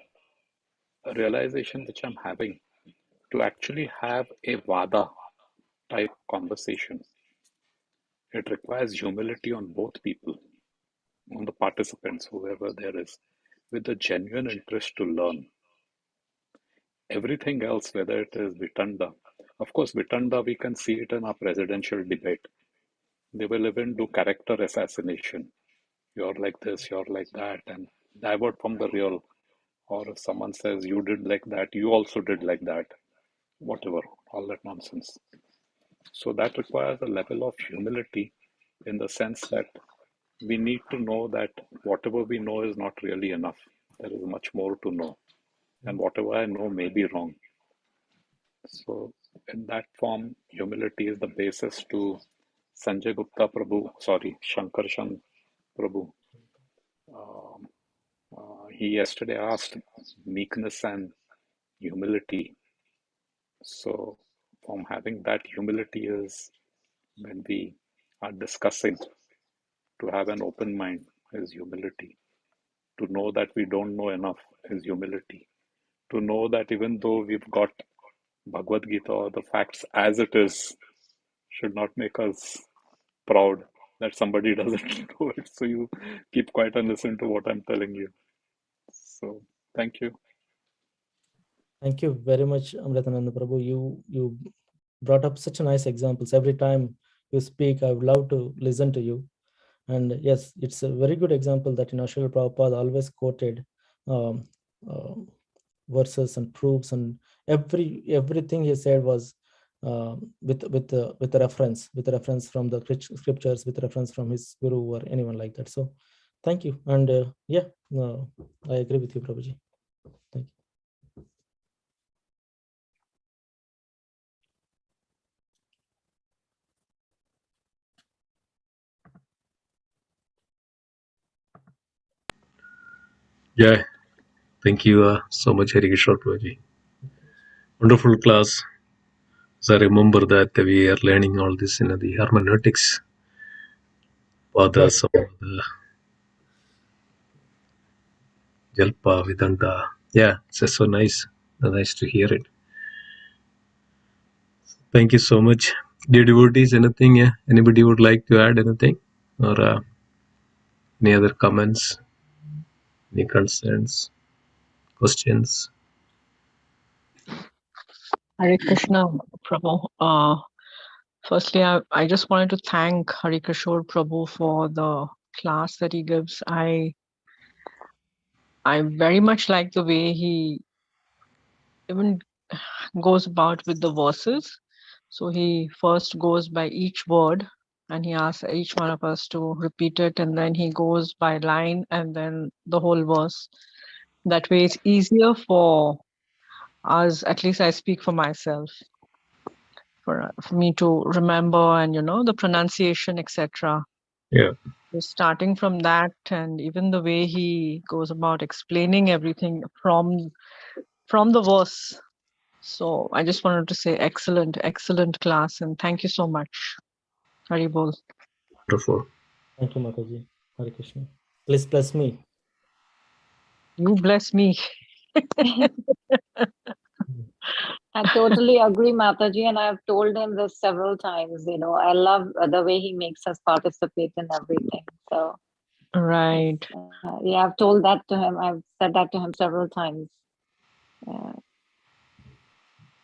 realization which I'm having, to actually have a Vada type conversation, it requires humility on both people, on the participants, whoever there is, with a genuine interest to learn. Everything else, whether it is Vitanda, of course, Vitanda, we can see it in our presidential debate. They will even do character assassination. You're like this, you're like that, and divert from the real. Or if someone says you did like that, you also did like that. Whatever, all that nonsense. So that requires a level of humility in the sense that we need to know that whatever we know is not really enough. There is much more to know. And whatever I know may be wrong. So in that form, humility is the basis to Sanjay Gupta Prabhu, sorry, Shankarshan Prabhu. He yesterday asked meekness and humility. So from having that humility is when we are discussing, to have an open mind is humility. To know that we don't know enough is humility. To know that even though we've got Bhagavad Gita or the facts as it is, should not make us proud that somebody doesn't know it. So you keep quiet and listen to what I'm telling you. So thank you. Thank you very much, Amritananda Prabhu. You brought up such nice examples. Every time you speak, I would love to listen to you. And yes, it's a very good example that Srila Prabhupada always quoted um, verses and proofs, and everything he said was with a reference from the scriptures, with reference from his guru or anyone like that. So thank you. And I agree with you, Prabhuji. Thank you. Yeah, thank you so much, Harikishore Prabhuji. Wonderful class. So I remember that we are learning all this in the hermeneutics or the Right. some of the Jalpa, Vedanta. Yeah, it's just so nice. Nice to hear it. Thank you so much. Dear devotees, anything? Yeah? Anybody would like to add anything? Or any other comments? Any concerns? Questions? Hare Krishna, Prabhu. Firstly, I just wanted to thank Harikishore Prabhu for the class that he gives. I very much like the way he even goes about with the verses. So he first goes by each word and he asks each one of us to repeat it, and then he goes by line and then the whole verse. That way it's easier for us, at least I speak for myself, for me to remember and the pronunciation, etc. Yeah. So starting from that, and even the way he goes about explaining everything from the verse. So I just wanted to say excellent class, and thank you so much. Hari Bol. Wonderful. Thank you, Mataji. Hare Krishna. Please bless me. You bless me. I totally agree, Mataji, and I've told him this several times. I love the way he makes us participate in everything. So, Right. yeah, I've told that to him. I've said that to him several times.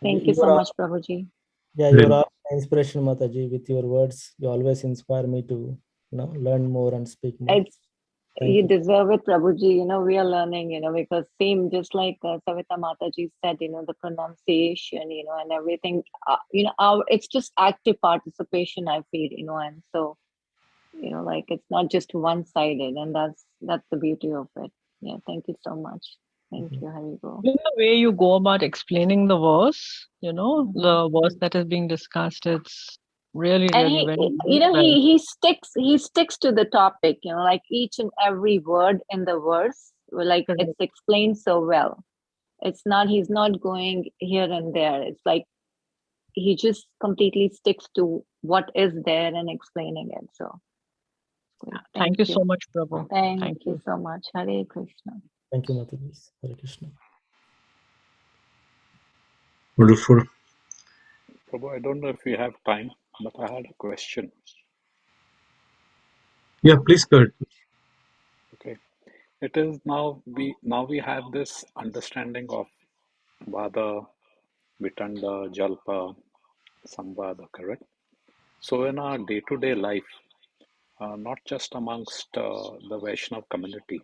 Thank you so much, Prabhuji. Yeah, you're our inspiration, Mataji. With your words, you always inspire me to learn more and speak more. Thank You you. deserve it, Prabhuji. We are learning, because same, just like Savita Mataji said, the pronunciation, and everything, it's just active participation, I feel, and so, like it's not just one-sided, and that's the beauty of it. Yeah, thank you so much. Thank you, Haribo. In the way you go about explaining the verse, the verse that is being discussed, it's really, And really he, very well. he sticks to the topic, like each and every word in the verse, like Correct. it's explained so well. He's not going here and there. It's like he just completely sticks to what is there and explaining it. So great. Thank you so much, Prabhu. Thank you so much. Hare Krishna. Thank you, Mataji. Hare Krishna. Wonderful. Prabhu, I don't know if we have time, but I had a question. Yeah, please go ahead. Okay. It is now we have this understanding of Vada, Vitanda, Jalpa, Samvada, correct? So in our day-to-day life, not just amongst the Vaishnav community,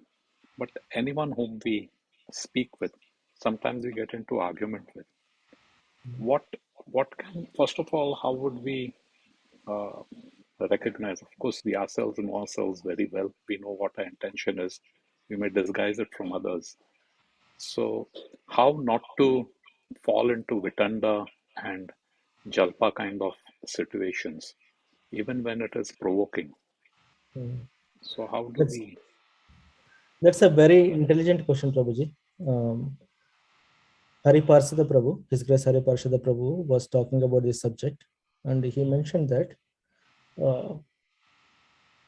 but anyone whom we speak with, sometimes we get into argument with. What can, first of all, how would we uh, recognize? Of course, we ourselves know ourselves very well. We know what our intention is. We may disguise it from others. So, how not to fall into Vitanda and Jalpa kind of situations, even when it is provoking? So, how do we? That's a very intelligent question, Prabhuji. Hari Parshada Prabhu, His Grace Hari Parshada Prabhu was talking about this subject, and he mentioned that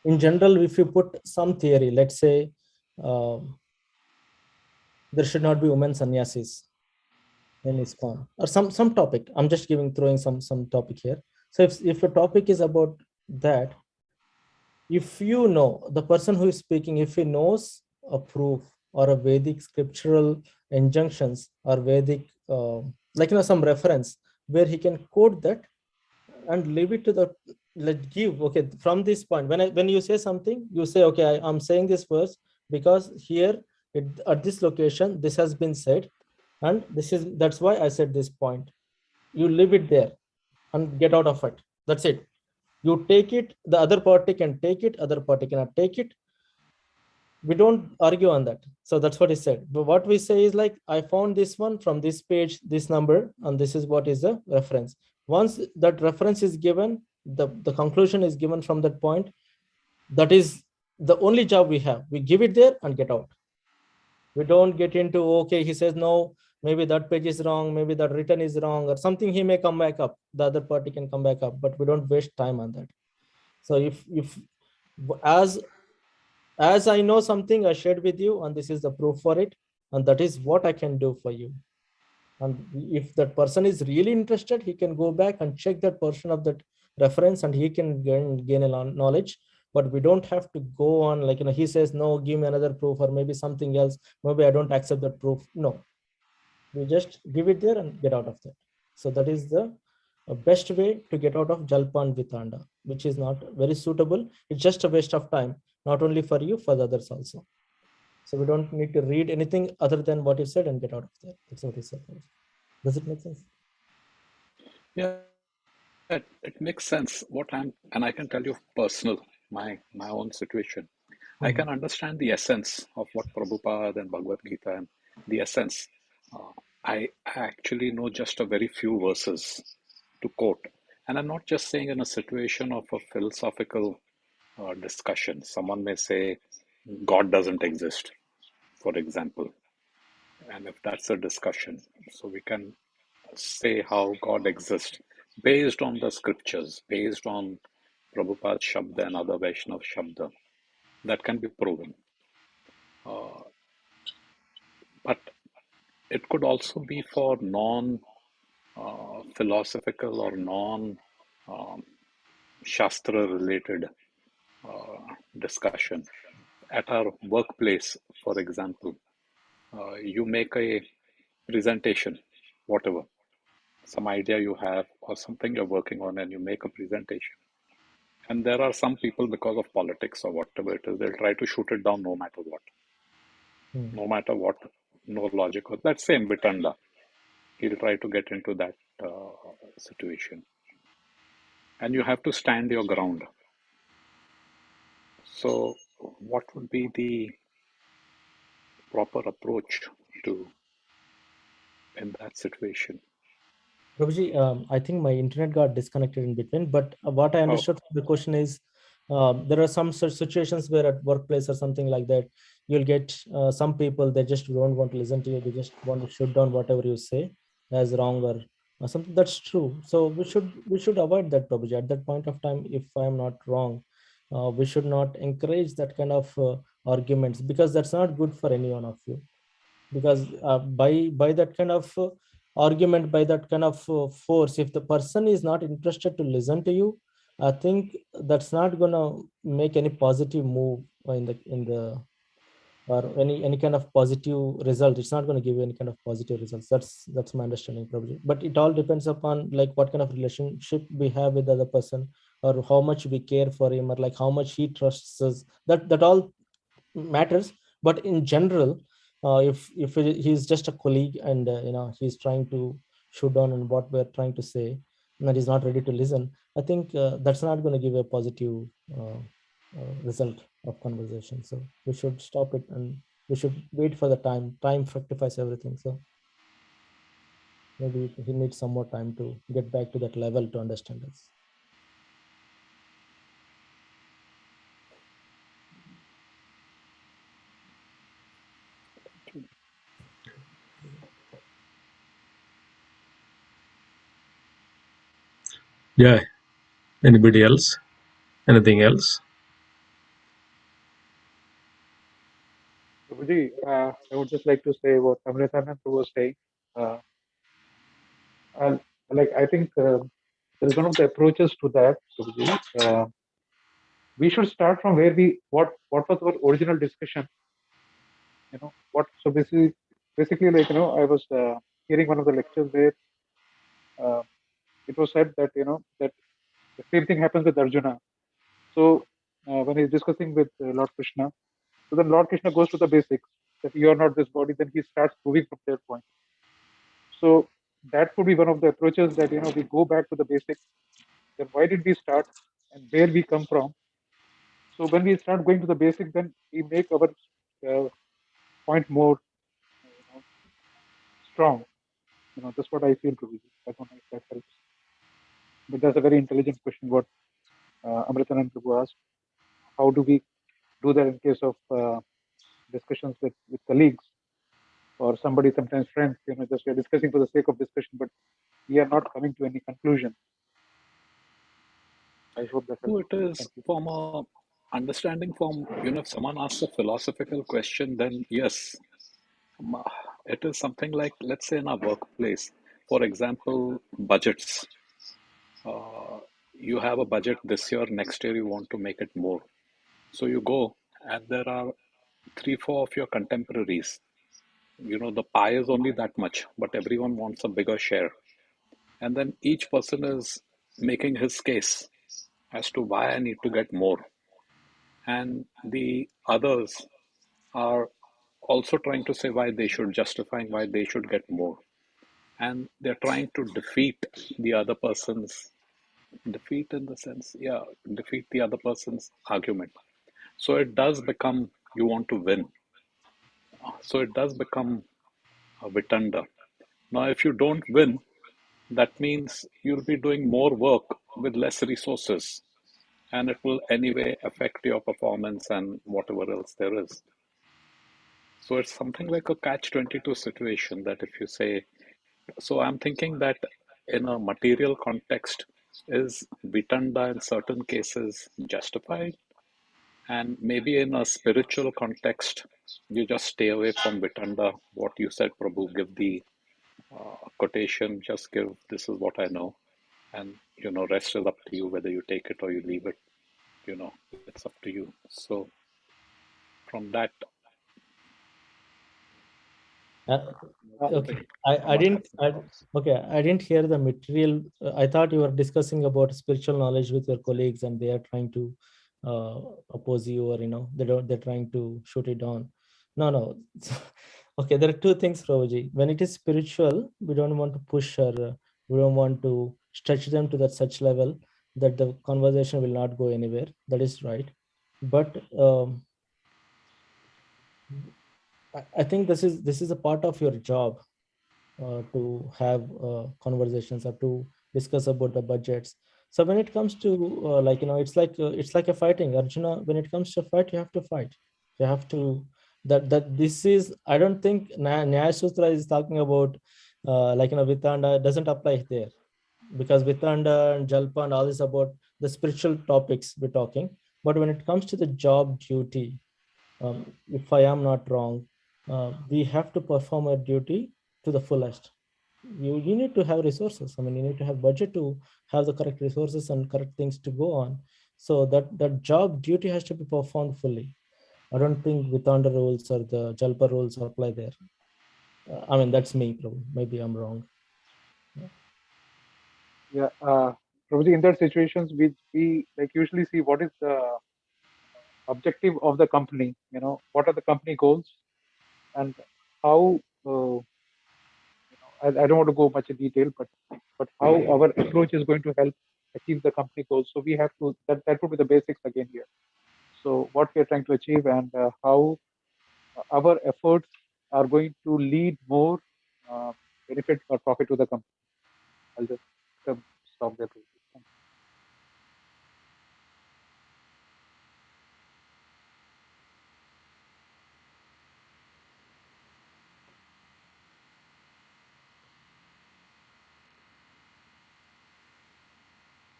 in general, if you put some theory, let's say there should not be women sannyasis in ISKCON, or some topic. I'm just throwing some topic here. So if a topic is about that, if you know the person who is speaking, if he knows a proof or a Vedic scriptural injunctions or Vedic, some reference where he can quote that and leave it to the, okay, from this point, when you say something, you say, okay, I'm saying this verse because here at this location, this has been said, and that's why I said this point. You leave it there and get out of it. That's it. You take it, the other party can take it, other party cannot take it. We don't argue on that. So that's what he said. But what we say is like, I found this one from this page, this number, and this is what is the reference. Once that reference is given, the conclusion is given from that point. That is the only job we have. We give it there and get out. We don't get into, okay, he says, no, maybe that page is wrong, maybe that written is wrong or something, he may come back up. The other party can come back up, but we don't waste time on that. So if as I know something, I shared with you, and this is the proof for it, and that is what I can do for you. And if that person is really interested, he can go back and check that portion of that reference, and he can gain a knowledge. But we don't have to go on like, he says, no, give me another proof, or maybe something else. Maybe I don't accept that proof. No, we just give it there and get out of that. So that is the best way to get out of Jalpa and Vitanda, which is not very suitable. It's just a waste of time, not only for you, for the others also. So we don't need to read anything other than what you said and get out of there. That's what he said. Does it make sense? Yeah, it makes sense. And I can tell you personal, my own situation. I can understand the essence of what Prabhupada and Bhagavad Gita and the essence. I actually know just a very few verses to quote. And I'm not just saying in a situation of a philosophical discussion. Someone may say, God doesn't exist, for example. And if that's a discussion, so we can say how God exists based on the scriptures, based on Prabhupada's Shabda and other Vaishnav Shabda. That can be proven. But it could also be for non-philosophical or non-Shastra related discussion. At our workplace, for example, you make a presentation, whatever, some idea you have or something you're working on, and you make a presentation. And there are some people, because of politics or whatever it is, they'll try to shoot it down no matter what. No matter what, no logic. That same Vitanda, he'll try to get into that situation. And you have to stand your ground. So, what would be the proper approach to in that situation? Prabhuji, I think my internet got disconnected in between, but what I Oh, understood from the question is there are some such situations where at workplace or something like that, you'll get some people, they just don't want to listen to you. They just want to shut down whatever you say as wrong or something. That's true. So we should avoid that, Prabhuji. At that point of time, if I'm not wrong, we should not encourage that kind of arguments, because that's not good for any one of you. Because by that kind of argument, by that kind of force, if the person is not interested to listen to you, I think that's not gonna make any positive move in the or any kind of positive result. It's not going to give you any kind of positive results. That's my understanding, probably. But it all depends upon like what kind of relationship we have with the other person, or how much we care for him, or like how much he trusts us. That all matters. But in general, if he's just a colleague and he's trying to shoot down on what we're trying to say, and he's not ready to listen, I think that's not going to give a positive result of conversation. So we should stop it, and we should wait for the time fructifies everything. So maybe he needs some more time to get back to that level to understand us. Yeah. Anybody else? Anything else? Prabhuji, I would just like to say what Amritanand was saying. And like I think there is one of the approaches to that, Prabhuji. We should start from where what was our original discussion. What so basically like I was hearing one of the lectures where it was said that that the same thing happens with Arjuna. So when he's discussing with Lord Krishna, so then Lord Krishna goes to the basics that you are not this body. Then he starts moving from that point. So that could be one of the approaches that we go back to the basics. Then why did we start and where we come from? So when we start going to the basics, then we make our point more strong. That's what I feel, Prabhuji. I don't know if that helps. But that's a very intelligent question what Amritanand Prabhu asked. How do we do that in case of discussions with colleagues or somebody, sometimes friends? Just we're discussing for the sake of discussion, but we are not coming to any conclusion. I hope that no, helps. it is Thank you. from a understanding from, if someone asks a philosophical question, then yes, um, it is something like, let's say in our workplace, for example, budgets. You have a budget this year, next year you want to make it more. So you go, and there are three, four of your contemporaries. The pie is only that much, but everyone wants a bigger share. And then each person is making his case as to why I need to get more. And the others are also trying to say why they should, justifying why they should get more. And they're trying to defeat the other person's, defeat in the sense, yeah, defeat the other person's argument. So it does become, you want to win. So it does become a vitanda. Now, if you don't win, that means you'll be doing more work with less resources, and it will anyway affect your performance and whatever else there is. So it's something like a catch-22 situation that if you say, so I'm thinking that in a material context, is vitanda in certain cases justified? And maybe in a spiritual context, you just stay away from vitanda. What you said, Prabhu, give the quotation, just give, this is what I know. And, rest is up to you whether you take it or you leave it. It's up to you. So from that, Okay, I didn't. Okay, I didn't hear the material. I thought you were discussing about spiritual knowledge with your colleagues, and they are trying to oppose you, or they're trying to shoot it down. No, no. Okay, there are two things, Prabhuji. When it is spiritual, we don't want to push, or we don't want to stretch them to that such level that the conversation will not go anywhere. That is right. But I think this is a part of your job, to have conversations or to discuss about the budgets. So when it comes to it's like a fighting, Arjuna. When it comes to fight, you have to fight. You have to that this is, I don't think Nyaya Sutra is talking about Vitanda doesn't apply there, because Vitanda and Jalpa and all this about the spiritual topics we're talking. But when it comes to the job duty, if I am not wrong, we have to perform our duty to the fullest. You need to have resources. I mean, you need to have budget to have the correct resources and correct things to go on. So that job duty has to be performed fully. I don't think Vitanda rules or the Jalpa rules apply there. I mean, that's me, probably. Maybe I'm wrong. Yeah, Prabhuji, in that situations, we like usually see what is the objective of the company. What are the company goals, and how. I don't want to go much in detail, but how our approach is going to help achieve the company goals. So we have to that would be the basics again here. So what we are trying to achieve, and how our efforts are going to lead more benefit or profit to the company. I'll just stop there. Thank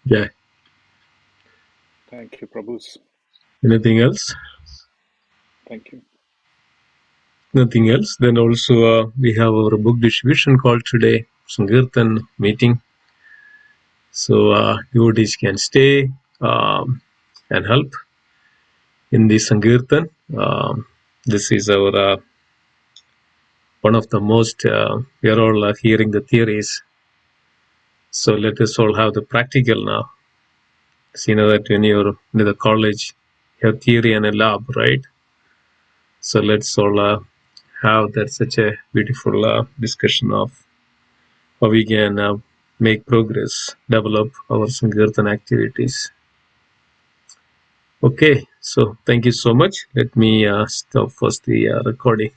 Yeah. Thank you, Prabhus. Anything else? Thank you. Nothing else. Then also we have our book distribution call today, Sankirtan meeting. So devotees can stay and help in the Sankirtan. This is our one of the most, we are all hearing the theories. So let us all have the practical now. So you know that when you're in the college, you have theory and a lab, right? So let's all have that such a beautiful discussion of how we can make progress, develop our Sankirtan activities. Okay, so thank you so much. Let me stop first the recording.